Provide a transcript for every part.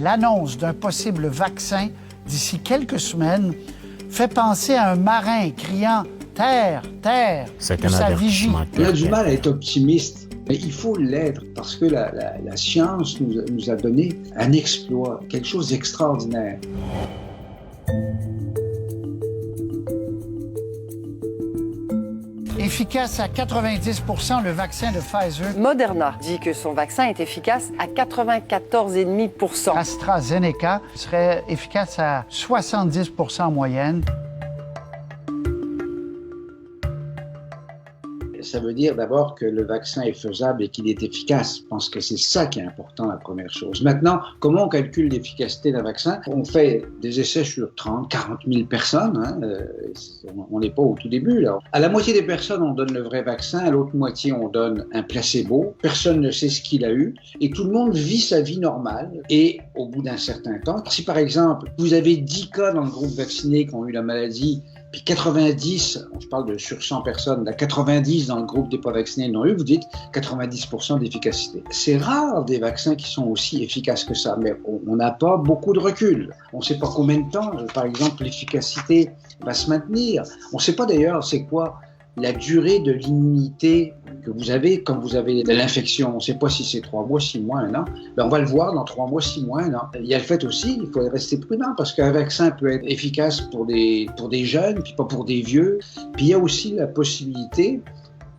L'annonce d'un possible vaccin d'ici quelques semaines fait penser à un marin criant « Terre, terre » pour sa vigie. On a du mal à être optimiste, mais il faut l'être parce que la science nous a donné un exploit, quelque chose d'extraordinaire. Efficace à 90 %, le vaccin de Pfizer. Moderna dit que son vaccin est efficace à 94,5 %. AstraZeneca serait efficace à 70 % en moyenne. Ça veut dire d'abord que le vaccin est faisable et qu'il est efficace. Je pense que c'est ça qui est important, la première chose. Maintenant, comment on calcule l'efficacité d'un vaccin? On fait des essais sur 30, 40 000 personnes. On n'est pas au tout début, là. À la moitié des personnes, on donne le vrai vaccin. À l'autre moitié, on donne un placebo. Personne ne sait ce qu'il a eu. Et tout le monde vit sa vie normale. Et au bout d'un certain temps, si par exemple, vous avez 10 cas dans le groupe vacciné qui ont eu la maladie, puis 90, je parle de sur 100 personnes, 90 dans le groupe des pas vaccinés l'ont eu, vous dites 90% d'efficacité. C'est rare des vaccins qui sont aussi efficaces que ça, mais on n'a pas beaucoup de recul. On ne sait pas combien de temps, par exemple, l'efficacité va se maintenir. On ne sait pas d'ailleurs c'est quoi la durée de l'immunité que vous avez quand vous avez l'infection. On ne sait pas si c'est 3 mois, 6 mois, 1 an. Ben, on va le voir dans 3 mois, 6 mois, 1 an. Il y a le fait aussi, il faut rester prudent parce qu'un vaccin peut être efficace pour des jeunes, puis pas pour des vieux. Puis il y a aussi la possibilité,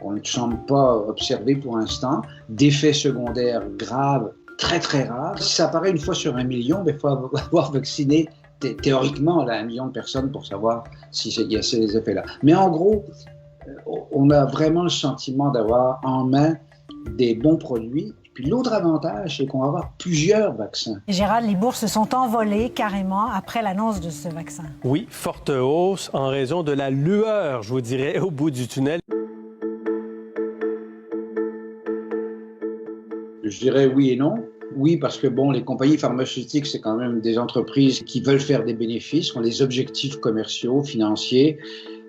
qu'on ne semble pas observer pour l'instant, d'effets secondaires graves, très très rares. Si ça apparaît une fois sur 1 million, il faut avoir vacciné théoriquement là, 1 million de personnes pour savoir s'il y a ces effets-là. Mais en gros, on a vraiment le sentiment d'avoir en main des bons produits. Puis l'autre avantage, c'est qu'on va avoir plusieurs vaccins. Gérald, les bourses se sont envolées carrément après l'annonce de ce vaccin. Oui, forte hausse en raison de la lueur, je vous dirais, au bout du tunnel. Je dirais oui et non. Oui, parce que bon, les compagnies pharmaceutiques, c'est quand même des entreprises qui veulent faire des bénéfices, ont des objectifs commerciaux, financiers.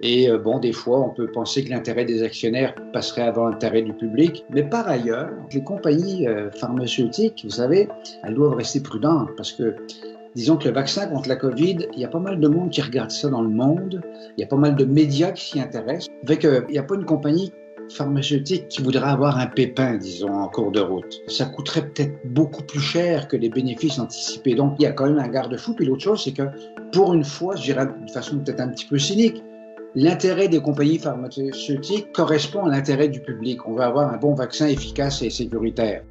Et bon, des fois, on peut penser que l'intérêt des actionnaires passerait avant l'intérêt du public. Mais par ailleurs, les compagnies pharmaceutiques, vous savez, elles doivent rester prudentes parce que, disons que le vaccin contre la COVID, il y a pas mal de monde qui regarde ça dans le monde. Il y a pas mal de médias qui s'y intéressent. Fait qu'il n'y a pas une compagnie pharmaceutique qui voudrait avoir un pépin, disons, en cours de route. Ça coûterait peut-être beaucoup plus cher que les bénéfices anticipés. Donc, il y a quand même un garde-fou. Puis l'autre chose, c'est que, pour une fois, je dirais de façon peut-être un petit peu cynique, l'intérêt des compagnies pharmaceutiques correspond à l'intérêt du public. On veut avoir un bon vaccin efficace et sécuritaire.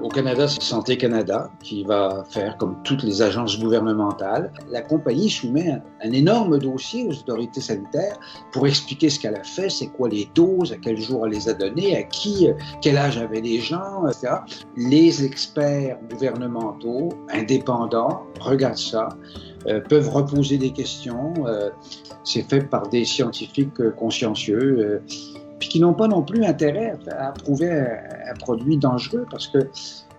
Au Canada, c'est Santé Canada qui va faire comme toutes les agences gouvernementales. La compagnie soumet un énorme dossier aux autorités sanitaires pour expliquer ce qu'elle a fait, c'est quoi les doses, à quel jour elle les a données, à qui, quel âge avaient les gens, etc. Les experts gouvernementaux, indépendants, regardent ça, peuvent reposer des questions. C'est fait par des scientifiques consciencieux, puis qui n'ont pas non plus intérêt à approuver un produit dangereux parce que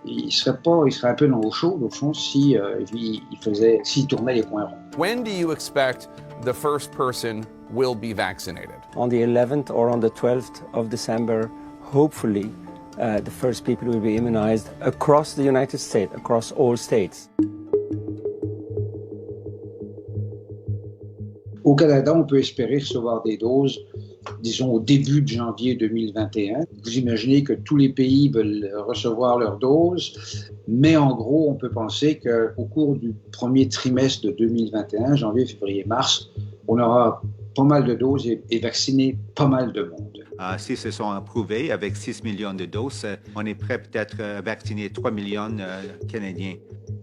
il serait un peu dans l'eau chaude au fond s'il tournait les coins ronds. When do you expect the first person will be vaccinated? On the 11th or on the 12th of December, hopefully, the first people will be immunized across the United States, across all states. Au Canada, on peut espérer recevoir des doses, disons, au début de janvier 2021. Vous imaginez que tous les pays veulent recevoir leurs doses, mais en gros, on peut penser qu'au cours du premier trimestre de 2021, janvier, février, mars, on aura pas mal de doses et vacciner pas mal de monde. Si ce sont approuvés avec 6 millions de doses, on est prêt peut-être à vacciner 3 millions de Canadiens.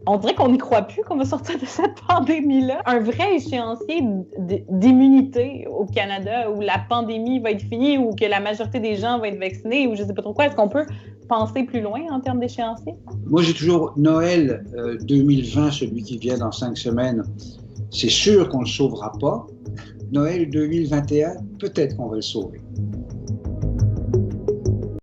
On dirait qu'on n'y croit plus qu'on va sortir de cette pandémie-là. Un vrai échéancier d'immunité au Canada où la pandémie va être finie ou que la majorité des gens vont être vaccinés ou je ne sais pas trop quoi. Est-ce qu'on peut penser plus loin en termes d'échéancier? Moi, j'ai toujours Noël 2020, celui qui vient dans 5 semaines. C'est sûr qu'on ne le sauvera pas. Noël 2021, peut-être qu'on va le sauver.